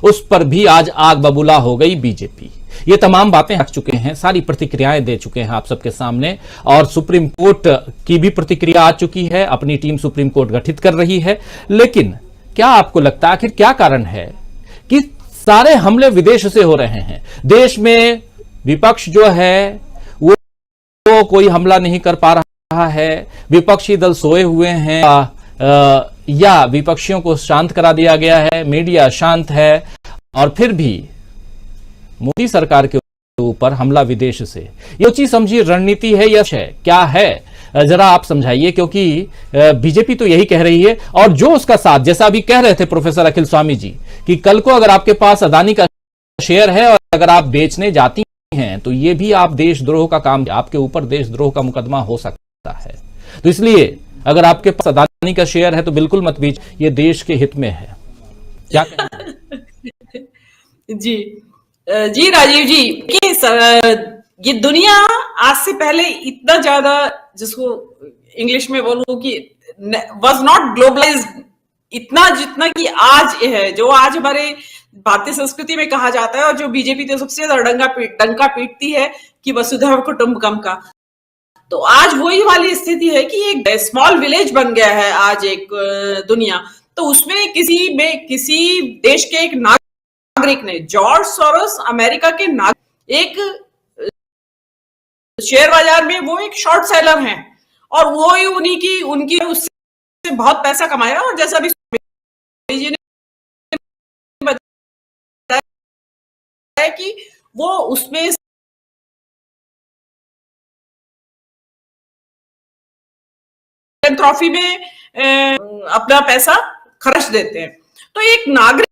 उस पर भी आज आग बबूला हो गई बीजेपी। ये तमाम बातें रख चुके हैं, सारी प्रतिक्रियाएं दे चुके हैं आप सबके सामने, और सुप्रीम कोर्ट की भी प्रतिक्रिया आ चुकी है, अपनी टीम सुप्रीम कोर्ट गठित कर रही है। लेकिन क्या आपको लगता है आखिर क्या कारण है कि सारे हमले विदेश से हो रहे हैं? देश में विपक्ष जो है वो तो कोई हमला नहीं कर पा रहा है, विपक्षी दल सोए हुए हैं, या विपक्षियों को शांत करा दिया गया है, मीडिया शांत है, और फिर भी मोदी सरकार के ऊपर हमला विदेश से। ये सोची समझी रणनीति है या क्या है? जरा आप समझाइए, क्योंकि बीजेपी तो यही कह रही है, और जो उसका साथ, जैसा अभी कह रहे थे प्रोफेसर अखिल स्वामी जी कि कल को अगर आपके पास अदानी का शेयर है और अगर आप बेचने जाती हैं तो ये भी आप देशद्रोह का काम, आपके ऊपर देशद्रोह का मुकदमा हो सकता है। तो इसलिए अगर आपके पास अदानी का शेयर है तो बिल्कुल मत बेच, ये देश के हित में है। क्या जी जी राजीव जी, ये दुनिया आज से पहले इतना ज्यादा, जिसको इंग्लिश में बोलूं कि वाज नॉट ग्लोबलाइज्ड इतना जितना कि आज है, जो आज हमारे भारतीय संस्कृति में कहा जाता है, और जो बीजेपी तो सबसे ज्यादा डंका पीटती है कि वसुधैव कुटुंबकम का। तो आज वही वाली स्थिति है कि एक स्मॉल विलेज बन गया है आज एक दुनिया। तो उसमें किसी देश के एक नागरिक ने, जॉर्ज सोरोस अमेरिका के नागरिक, एक शेयर बाजार में वो एक शॉर्ट सेलर हैं, और वो ही उनकी उससे बहुत पैसा कमाया। और जैसा भी जी ने बताया कि वो उसमें ट्रॉफी में अपना पैसा खर्च देते हैं। तो एक नागरिक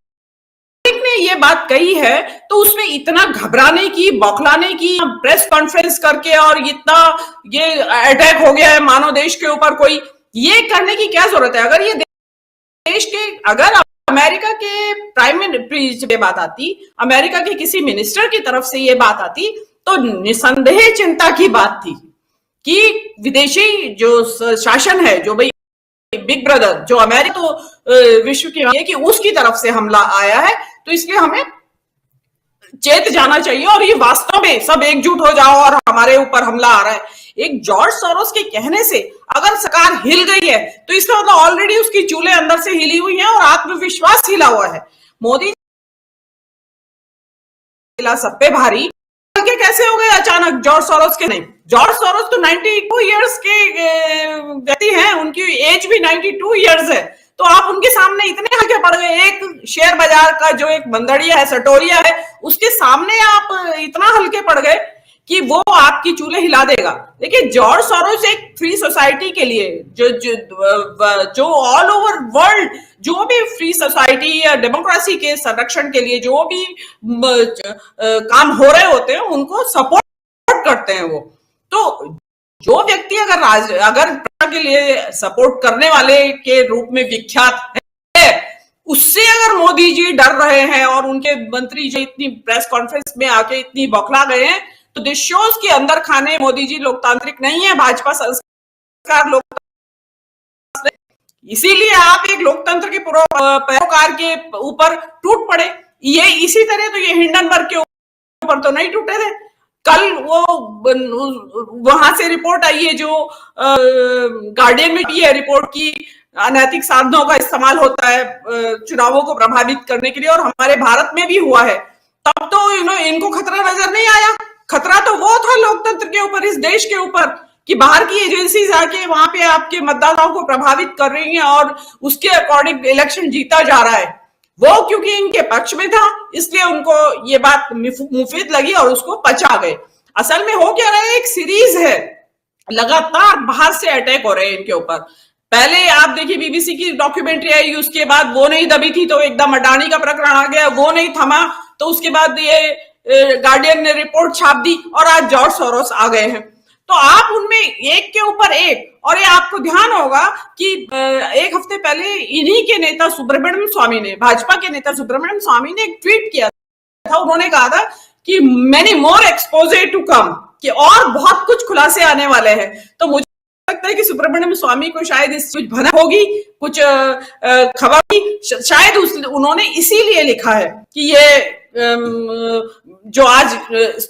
ने ये बात कही है, तो उसमें इतना घबराने की, बौखलाने की, प्रेस कॉन्फ्रेंस करके और इतना ये अटैक हो गया है मानो देश के ऊपर, कोई ये करने की क्या जरूरत है? अगर ये देश के, अगर अमेरिका के प्राइम मिनिस्टर बात आती, अमेरिका के किसी मिनिस्टर की तरफ से ये बात आती, तो निसंदेह चिंता की बात थी कि विदेशी जो शासन है, जो भाई बिग ब्रदर, जो अमेरिका तो विश्व की, कि उसकी तरफ से हमला आया है, तो इसलिए हमें चेत जाना चाहिए और ये वास्तव में सब एकजुट हो जाओ और हमारे ऊपर हमला आ रहा है। एक जॉर्ज सोरोस के कहने से अगर सरकार हिल गई है तो इसका मतलब ऑलरेडी उसकी चूल्हे अंदर से हिली हुई हैं और आत्मविश्वास हिला हुआ है। मोदी सब पे भारी के कैसे हो गए अचानक जॉर्ज सोरोस के? नहीं, जॉर्ज सोरोस तो 92 इयर्स के व्यक्ति हैं, उनकी एज भी 92 इयर्स है, तो आप उनके सामने इतने हल्के पड़ गए। एक शेयर बाजार का जो एक बंदड़िया है, सटोरिया है, उसके सामने आप इतना हल्के पड़ गए कि वो आपकी चूल्हे हिला देगा। देखिए, जॉर्ज सोरोस एक फ्री सोसाइटी के लिए, जो ऑल ओवर वर्ल्ड जो भी फ्री सोसाइटी या डेमोक्रेसी के संरक्षण के लिए जो भी काम हो रहे होते हैं, उनको सपोर्ट करते हैं वो। तो जो व्यक्ति अगर के लिए सपोर्ट करने वाले के रूप में विख्यात है, उससे अगर मोदी जी डर रहे हैं और उनके मंत्री जो इतनी प्रेस कॉन्फ्रेंस में आके इतनी बौखला गए हैं, तो दिस शोज के अंदर खाने मोदी जी लोकतांत्रिक नहीं है, भाजपा संस्कार लोकतांत्रिक, इसीलिए आप एक लोकतंत्र के पैरोकार के ऊपर टूट पड़े। ये इसी तरह तो ये हिंडनबर्ग के ऊपर तो नहीं टूटे थे। कल वो वहां से रिपोर्ट आई है, जो गार्डियन में भी है रिपोर्ट की, अनैतिक साधनों का इस्तेमाल होता है चुनावों को प्रभावित करने के लिए, और हमारे भारत में भी हुआ है। तब तो इनको खतरा नजर नहीं आया। खतरा तो वो था लोकतंत्र के ऊपर, इस देश के ऊपर, कि बाहर की एजेंसीज आके वहां पे आपके मतदाताओं को प्रभावित कर रही हैं और उसके अकॉर्डिंग इलेक्शन जीता जा रहा है। वो क्योंकि इनके पक्ष में था, इसलिए उनको ये बात मुफीद लगी और उसको पचा गए। असल में हो क्या रहा है, एक सीरीज है, लगातार बाहर से अटैक हो रहे हैं इनके ऊपर। पहले आप देखिए बीबीसी की डॉक्यूमेंट्री आई, उसके बाद वो नहीं दबी थी तो एकदम अडानी का प्रकरण आ गया, वो नहीं थमा तो उसके बाद ये गार्डियन ने रिपोर्ट छाप दी, और आज जॉर्ज सोरोस आ गए हैं। तो आप उनमें एक के ऊपर एक, और ये आपको ध्यान होगा कि एक हफ्ते पहले इन्हीं के नेता सुब्रमण्यम स्वामी ने, भाजपा के नेता सुब्रमण्यम स्वामी ने एक ट्वीट किया था। उन्होंने कहा था कि many more exposes to come, कि और बहुत कुछ खुलासे आने वाले हैं। तो मुझे लगता है कि सुब्रमण्यम स्वामी को शायद इस कुछ भनक होगी, कुछ खबर की, शायद उन्होंने इसीलिए लिखा है कि ये जो आज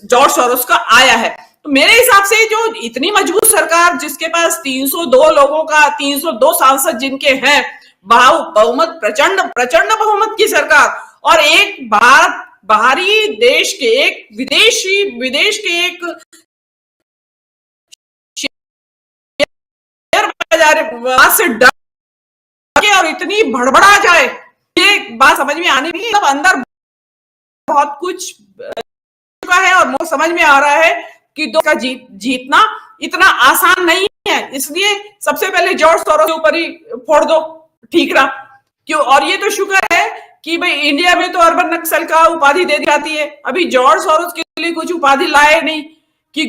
जॉर्ज सोरोस का आया है। तो मेरे हिसाब से जो इतनी मजबूत सरकार जिसके पास 302 लोगों का 302 सांसद जिनके हैं, बहुमत, प्रचंड बहुमत की सरकार, और एक बाहरी देश के एक विदेश के एक बात से डर के और इतनी भड़बड़ा जाए, ये बात समझ में आने नहीं। तब अंदर बहुत कुछ चुका है और मुझे समझ में आ रहा है कि दो का जीतना इतना आसान नहीं है। इसलिए सबसे पहले जॉर्ज सोरोस के ऊपर ही फोड़ दो, ठीक रहा क्यों। और ये तो शुक्र है कि भाई इंडिया में तो अर्बन नक्सल का उपाधि दे दी जाती है, अभी जॉर्ज सोरोस के लिए कुछ उपाधि लाए नहीं कि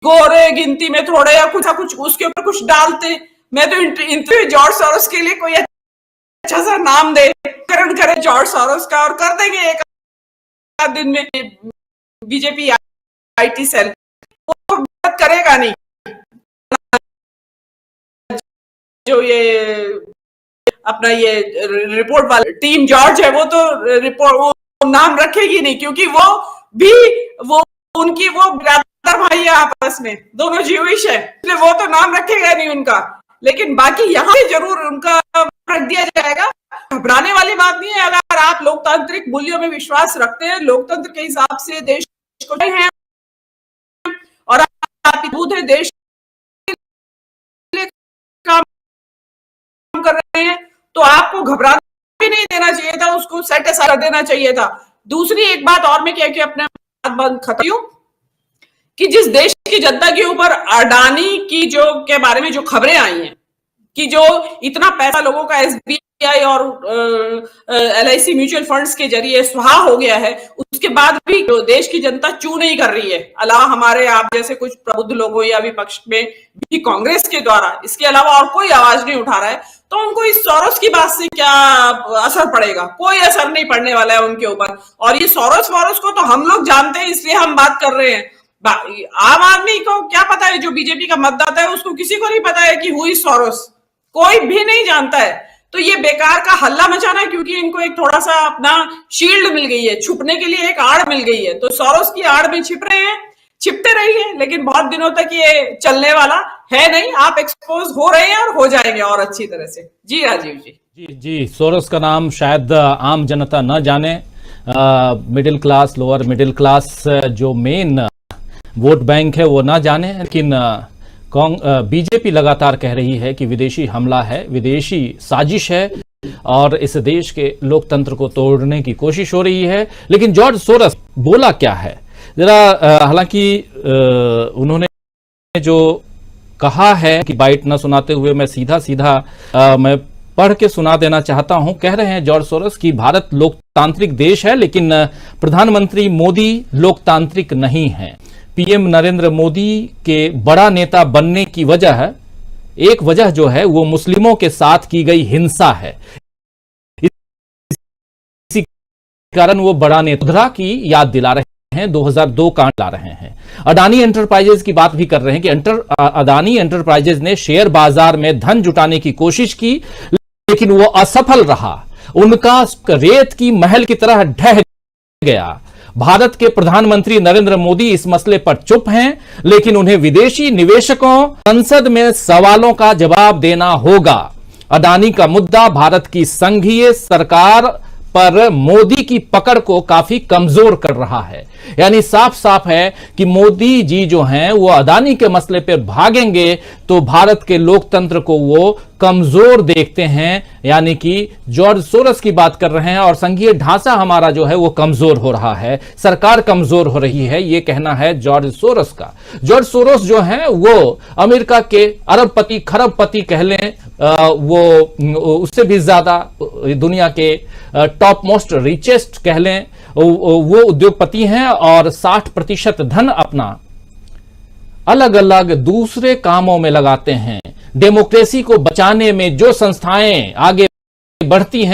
गोरे गिनती में थोड़े या कुछ उसके ऊपर कुछ डालते। मैं तो इंटरव्यू जॉर्ज सोरोस के लिए कोई अच्छा सा नाम दे करे जॉर्ज सोरोस का, और कर देंगे एक दिन में बीजेपी आईटी सेल, वो मदद करेगा नहीं। जो ये अपना ये रिपोर्ट वाला टीम जॉर्ज है, वो तो रिपोर्ट वो नाम रखेगी नहीं, क्योंकि वो उनकी वो ब्रदर भाई है आपस में, दोनों ज्यूइश है, इसलिए वो तो नाम रखेगा नहीं उनका। लेकिन बाकी यहाँ पे जरूर उनका रख दिया जाएगा। घबराने वाली बात नहीं है अगर आप लोकतांत्रिक मूल्यों में विश्वास रखते हैं, लोकतंत्र के हिसाब से देश को हैं और आप दूध है देश काम कर रहे हैं, तो आपको घबराना भी नहीं देना चाहिए था, उसको सेट असाइड कर देना चाहिए था। दूसरी एक बात और मैं क्या कि अपने बात खत्म कि जिस देश की जनता के ऊपर अडानी की जो के बारे में जो खबरें आई हैं कि जो इतना पैसा लोगों का एसबीआई और एलआईसी म्यूचुअल फंड्स के जरिए स्वाहा हो गया है, उसके बाद भी जो देश की जनता चू नहीं कर रही है, अलावा हमारे आप जैसे कुछ प्रबुद्ध लोगों या विपक्ष में भी कांग्रेस के द्वारा, इसके अलावा और कोई आवाज नहीं उठा रहा है, तो उनको इस सोरोस की बात से क्या असर पड़ेगा? कोई असर नहीं पड़ने वाला है उनके ऊपर। और ये सोरोस को तो हम लोग जानते हैं, इसलिए हम बात कर रहे हैं। आम आदमी को क्या पता है, जो बीजेपी का मतदाता है उसको किसी को नहीं पता है कि हुई सोरोस, कोई भी नहीं जानता है। तो ये बेकार का हल्ला मचाना है, क्योंकि इनको एक थोड़ा सा अपना शील्ड मिल गई है, छुपने के लिए एक आड़ मिल गई है, तो सोरोस की आड़ में छिप रहे हैं, छिपते रहिए, लेकिन बहुत दिनों तक ये चलने वाला है नहीं। आप एक्सपोज हो रहे हैं और हो जाएंगे और अच्छी तरह से। जी राजीव जी। सोरोस का नाम शायद आम जनता न जाने, middle class, lower middle class जो मेन वोट बैंक है वो ना जाने, लेकिन बीजेपी लगातार कह रही है कि विदेशी हमला है, विदेशी साजिश है और इस देश के लोकतंत्र को तोड़ने की कोशिश हो रही है। लेकिन जॉर्ज सोरोस बोला क्या है जरा, हालांकि उन्होंने जो कहा है कि बाइट न सुनाते हुए मैं सीधा मैं पढ़ के सुना देना चाहता हूं। कह रहे हैं जॉर्ज सोरोस कि भारत लोकतांत्रिक देश है, लेकिन प्रधानमंत्री मोदी लोकतांत्रिक नहीं है। पीएम नरेंद्र मोदी के बड़ा नेता बनने की एक वजह जो है वो मुस्लिमों के साथ की गई हिंसा है, इसी कारण वो बड़ा नेता की याद दिला रहे हैं, 2002 कांड ला रहे हैं। अडानी एंटरप्राइजेज की बात भी कर रहे हैं कि अडानी एंटरप्राइजेज ने शेयर बाजार में धन जुटाने की कोशिश की, लेकिन वो असफल रहा, उनका रेत की महल की तरह ढह गया। भारत के प्रधानमंत्री नरेंद्र मोदी इस मसले पर चुप हैं, लेकिन उन्हें विदेशी निवेशकों संसद में सवालों का जवाब देना होगा। अडानी का मुद्दा भारत की संघीय सरकार पर मोदी की पकड़ को काफी कमजोर कर रहा है। यानी साफ साफ है कि मोदी जी जो हैं वो अडानी के मसले पर भागेंगे तो भारत के लोकतंत्र को वो कमजोर देखते हैं, यानी कि जॉर्ज सोरोस की बात कर रहे हैं और संघीय ढांचा हमारा जो है वो कमजोर हो रहा है, सरकार कमजोर हो रही है, ये कहना है जॉर्ज सोरोस का। जॉर्ज सोरोस जो है वो अमेरिका के अरबपति खरबपति कह लें, वो उससे भी ज्यादा दुनिया के टॉप मोस्ट रिचेस्ट कह लें, वो उद्योगपति हैं और 60% धन अपना अलग अलग दूसरे कामों में लगाते हैं। डेमोक्रेसी को बचाने में जो संस्थाएं आगे बढ़ती हैं